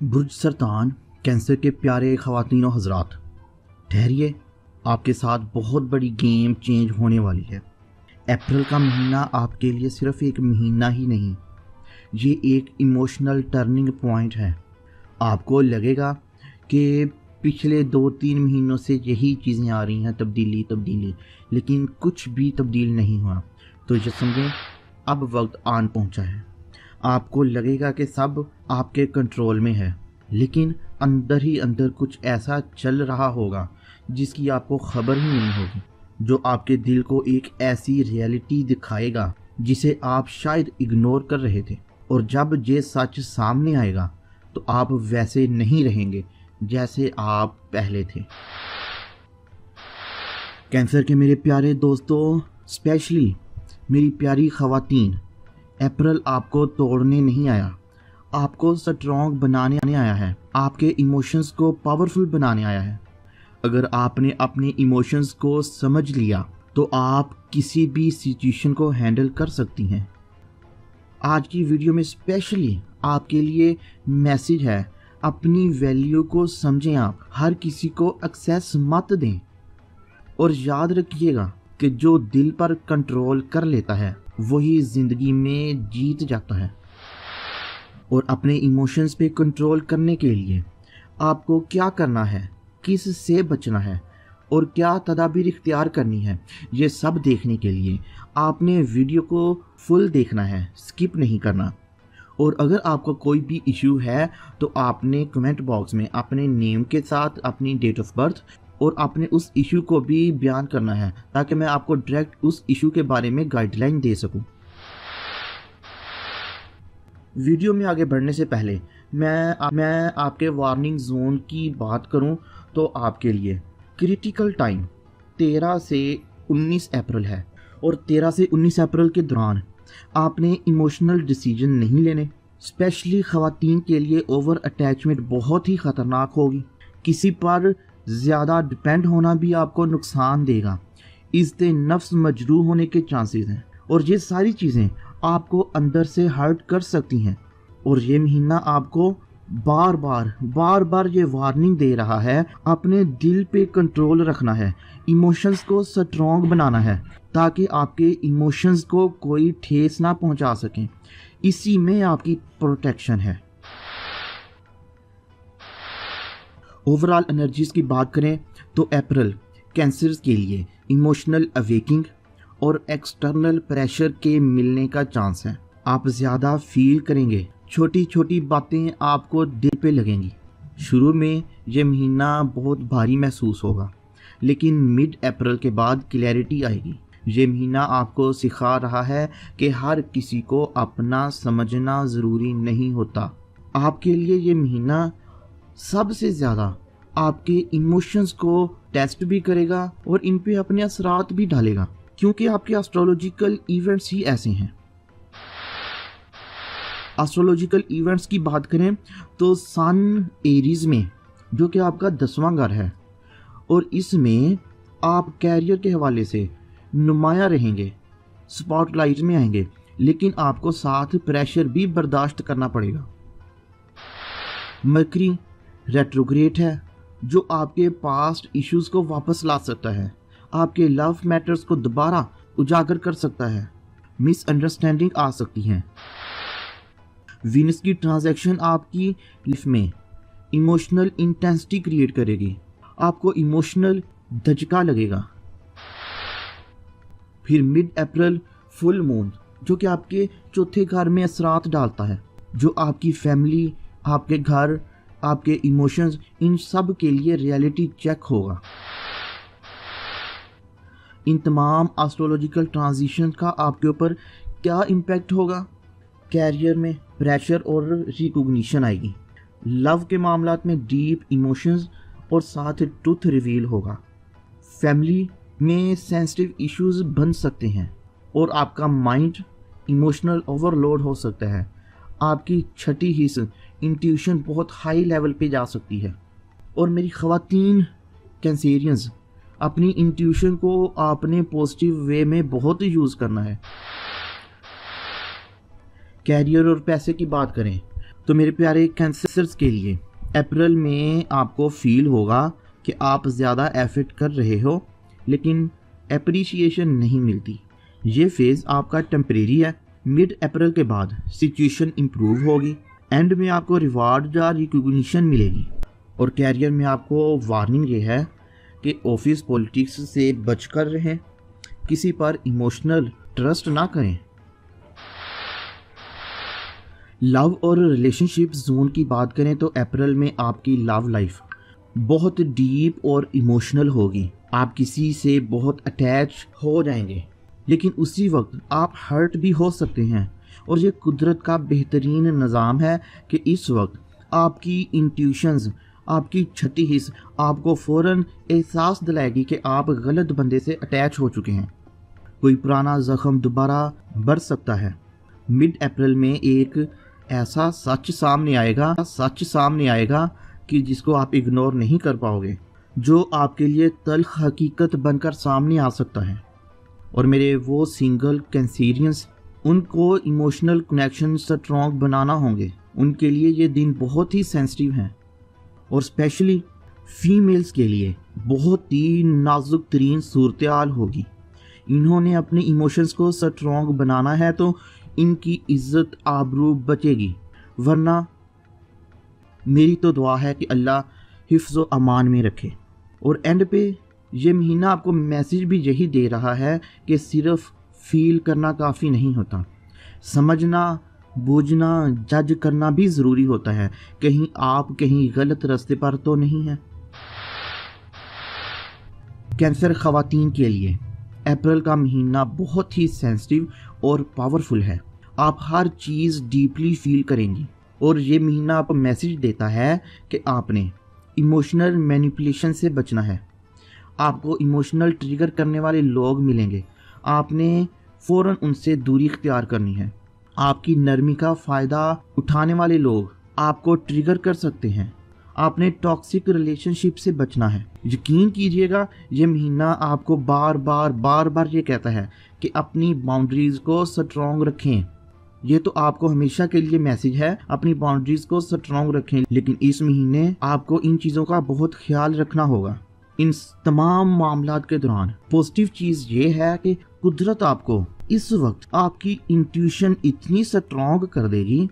बुर्ज सरतान cancer के प्यारे ख़वातीन और हज़रात, ठहरिए, आपके साथ बहुत बड़ी गेम चेंज होने वाली है। अप्रैल का महीना आपके लिए सिर्फ एक महीना ही नहीं, ये एक इमोशनल टर्निंग पॉइंट है। आपको लगेगा कि पिछले 2-3 महीनों से यही चीज़ें आ रही हैं, तब्दीली, लेकिन कुछ भी तब्दील नहीं हुआ। तो ये समझें, अब वक्त आन पहुंचा है। आपको लगेगा कि सब आपके कंट्रोल में है, लेकिन अंदर ही अंदर कुछ ऐसा चल रहा होगा जिसकी आपको खबर ही नहीं होगी, जो आपके दिल को एक ऐसी रियलिटी दिखाएगा जिसे आप शायद इग्नोर कर रहे थे। और जब ये सच सामने आएगा तो आप वैसे नहीं रहेंगे जैसे आप पहले थे। कैंसर के मेरे प्यारे दोस्तों, स्पेशली मेरी प्यारी ख़वातीन, अप्रैल आपको तोड़ने नहीं आया, आपको स्ट्रॉन्ग बनाने आया है, आपके इमोशंस को पावरफुल बनाने आया है। अगर आपने अपने इमोशंस को समझ लिया तो आप किसी भी सिचुएशन को हैंडल कर सकती हैं। आज की वीडियो में स्पेशली आपके लिए मैसेज है, अपनी वैल्यू को समझें। आप हर किसी को एक्सेस मत दें, और याद रखिएगा कि जो दिल पर कंट्रोल कर लेता है वही ज़िंदगी में जीत जाता है। और अपने इमोशंस पे कंट्रोल करने के लिए आपको क्या करना है, किस से बचना है और क्या तदाबीर इख्तियार करनी है, ये सब देखने के लिए आपने वीडियो को फुल देखना है, स्किप नहीं करना। और अगर आपको कोई भी इशू है तो आपने कमेंट बॉक्स में अपने नेम के साथ अपनी डेट ऑफ बर्थ और आपने उस इशू को भी बयान करना है, ताकि मैं आपको डायरेक्ट उस इशू के बारे में गाइडलाइन दे सकूं। वीडियो में आगे बढ़ने से पहले मैं आपके वार्निंग जोन की बात करूं तो आपके लिए क्रिटिकल टाइम 13 से 19 अप्रैल है, और 13 से 19 अप्रैल के दौरान आपने इमोशनल डिसीजन नहीं लेने। स्पेशली ख़वातीन के लिए ओवर अटैचमेंट बहुत ही ख़तरनाक होगी। किसी पर ज़्यादा डिपेंड होना भी आपको नुकसान देगा, इससे नफ्स मजरूह होने के चांसेस हैं, और ये सारी चीज़ें आपको अंदर से हर्ट कर सकती हैं। और ये महीना आपको बार बार ये वार्निंग दे रहा है, अपने दिल पे कंट्रोल रखना है, इमोशंस को स्ट्रॉन्ग बनाना है, ताकि आपके इमोशंस को कोई ठेस ना पहुंचा सके। इसी में आपकी प्रोटेक्शन है। ओवरऑल एनर्जीज की बात करें तो अप्रैल कैंसर के लिए इमोशनल अवेकिंग और एक्सटर्नल प्रेशर के मिलने का चांस है। आप ज़्यादा फील करेंगे, छोटी छोटी बातें आपको दिल पे लगेंगी। शुरू में यह महीना बहुत भारी महसूस होगा, लेकिन मिड अप्रैल के बाद क्लैरिटी आएगी। ये महीना आपको सिखा रहा है कि हर किसी को अपना समझना ज़रूरी नहीं होता। आपके लिए ये महीना सबसे ज़्यादा आपके इमोशंस को टेस्ट भी करेगा और इन पे अपने असरात भी डालेगा, क्योंकि आपके एस्ट्रोलॉजिकल इवेंट्स ही ऐसे हैं। एस्ट्रोलॉजिकल इवेंट्स की बात करें तो सन एरीज में, जो कि आपका 10वां घर है, और इसमें आप कैरियर के हवाले से नुमाया रहेंगे, स्पॉटलाइट में आएंगे, लेकिन आपको साथ प्रेशर भी बर्दाश्त करना पड़ेगा। मरकरी रेट्रोग्रेड है, जो आपके पास्ट इश्यूज को वापस ला सकता है, आपके लव मैटर्स को दोबारा उजागर कर सकता है, मिसअंडरस्टैंडिंग आ सकती हैं। वीनस की ट्रांजैक्शन आपकी लाइफ में इमोशनल इंटेंसिटी क्रिएट करेगी, आपको इमोशनल धचका लगेगा। फिर मिड अप्रैल फुल मून, जो कि आपके चौथे घर में असरात डालता है, जो आपकी फैमिली, आपके घर, आपके इमोशंस, इन सब के लिए रियलिटी चेक होगा। इन तमाम एस्ट्रोलॉजिकल ट्रांजिशन का आपके ऊपर क्या इम्पैक्ट होगा? कैरियर में प्रेशर और रिकॉग्निशन आएगी, लव के मामलात में डीप इमोशंस और साथ ट्रुथ रिवील होगा, फैमिली में सेंसिटिव इश्यूज बन सकते हैं, और आपका माइंड इमोशनल ओवरलोड हो सकता है। आपकी छठी हिस्स इंट्यूशन बहुत हाई लेवल पे जा सकती है। और मेरी ख़वातीन कैंसेरियंस, अपनी इंट्यूशन को आपने पॉजिटिव वे में बहुत यूज़ करना है। कैरियर और पैसे की बात करें तो मेरे प्यारे कैंसर्स के लिए अप्रैल में आपको फील होगा कि आप ज़्यादा एफर्ट कर रहे हो लेकिन एप्रिसिएशन नहीं मिलती। ये फेज़ आपका टेम्परेरी है। मिड अप्रैल के बाद सिचुएशन इम्प्रूव होगी। एंड में आपको रिवार्ड या रिकॉग्निशन मिलेगी। और कैरियर में आपको वार्निंग ये है कि ऑफिस पॉलिटिक्स से बचकर रहें, किसी पर इमोशनल ट्रस्ट ना करें। लव और रिलेशनशिप जोन की बात करें तो अप्रैल में आपकी लव लाइफ बहुत डीप और इमोशनल होगी। आप किसी से बहुत अटैच हो जाएंगे लेकिन उसी वक्त आप हर्ट भी हो सकते हैं। और ये कुदरत का बेहतरीन निज़ाम है कि इस वक्त आपकी इंट्यूशंस, आपकी छठी हिस्स आपको फ़ौरन एहसास दिलाएगी कि आप गलत बंदे से अटैच हो चुके हैं। कोई पुराना ज़ख्म दोबारा बढ़ सकता है। मिड अप्रैल में एक ऐसा सच सामने आएगा कि जिसको आप इग्नोर नहीं कर पाओगे, जो आपके लिए तल्ख हकीकत बनकर सामने आ सकता है। और मेरे वो सिंगल कैंसेरियंस, उनको इमोशनल कनेक्शन स्ट्रॉन्ग बनाना होंगे। उनके लिए ये दिन बहुत ही सेंसिटिव हैं और स्पेशली फीमेल्स के लिए बहुत ही नाजुक तरीन सूरत हाल होगी। इन्होंने अपने इमोशंस को स्ट्रॉन्ग बनाना है तो इनकी इज्जत आबरू बचेगी, वरना मेरी तो दुआ है कि अल्लाह हिफ्ज़ व अमान में रखे। और एंड पे ये महीना आपको मैसेज भी यही दे रहा है कि सिर्फ फील करना काफ़ी नहीं होता, समझना, बूझना, जज करना भी ज़रूरी होता है। कहीं गलत रास्ते पर तो नहीं है। कैंसर ख़वातीन के लिए अप्रैल का महीना बहुत ही सेंसिटिव और पावरफुल है। आप हर चीज़ डीपली फील करेंगी और ये महीना आपको मैसेज देता है कि आपने इमोशनल मैनिपुलेशन से बचना है। आपको इमोशनल ट्रिगर करने वाले लोग मिलेंगे, आपने फ़ौरन उनसे दूरी इख्तियार करनी है। आपकी नरमी का फ़ायदा उठाने वाले लोग आपको ट्रिगर कर सकते हैं। आपने टॉक्सिक रिलेशनशिप से बचना है। यकीन कीजिएगा ये महीना आपको बार बार ये कहता है कि अपनी बाउंड्रीज़ को स्ट्रॉन्ग रखें। ये तो आपको हमेशा के लिए मैसेज है, अपनी बाउंड्रीज़ को स्ट्रॉन्ग रखें। लेकिन इस महीने आपको इन चीज़ों का बहुत ख्याल रखना होगा। इन तमाम मामलात के दौरान पॉजिटिव चीज़ ये है कि कुदरत आपको इस वक्त आपकी इंट्यूशन इतनी स्ट्रॉन्ग कर देगी,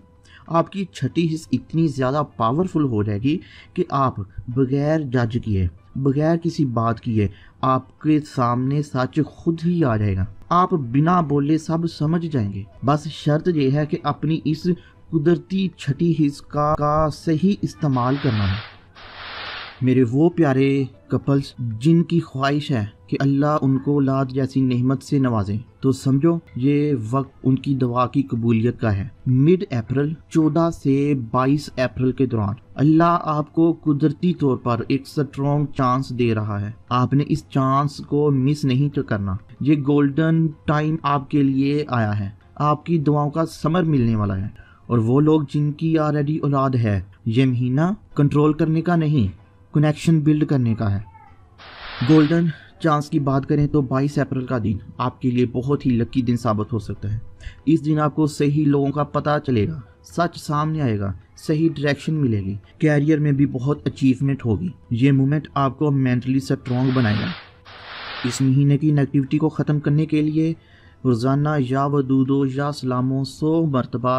आपकी छठी हिस्स इतनी ज़्यादा पावरफुल हो जाएगी कि आप बगैर जज किए, बगैर किसी बात किए, आपके सामने सच खुद ही आ जाएगा। आप बिना बोले सब समझ जाएंगे। बस शर्त यह है कि अपनी इस कुदरती छठी हिस्स का सही इस्तेमाल करना है। मेरे वो प्यारे कपल्स जिनकी ख्वाहिश है कि अल्लाह उनको औलाद जैसी नेमत से नवाजे, तो समझो ये वक्त उनकी दुआ की कबूलियत का है। मिड अप्रैल 14 से 22 अप्रैल के दौरान अल्लाह आपको कुदरती तौर पर एक स्ट्रॉन्ग चांस दे रहा है। आपने इस चांस को मिस नहीं करना। ये गोल्डन टाइम आपके लिए आया है। आपकी दुआओं का समर मिलने वाला है। और वो लोग जिनकी ऑलरेडी औलाद है, ये महीना कंट्रोल करने का नहीं, कनेक्शन बिल्ड करने का है। गोल्डन चांस की बात करें तो 22 अप्रैल का दिन आपके लिए बहुत ही लकी दिन साबित हो सकता है। इस दिन आपको सही लोगों का पता चलेगा, सच सामने आएगा, सही डायरेक्शन मिलेगी, कैरियर में भी बहुत अचीवमेंट होगी। ये मोमेंट आपको मेंटली स्ट्रॉन्ग बनाएगा। इस महीने की नेगेटिविटी को ख़त्म करने के लिए रोज़ाना या वदूदो या सलामो 100 मरतबा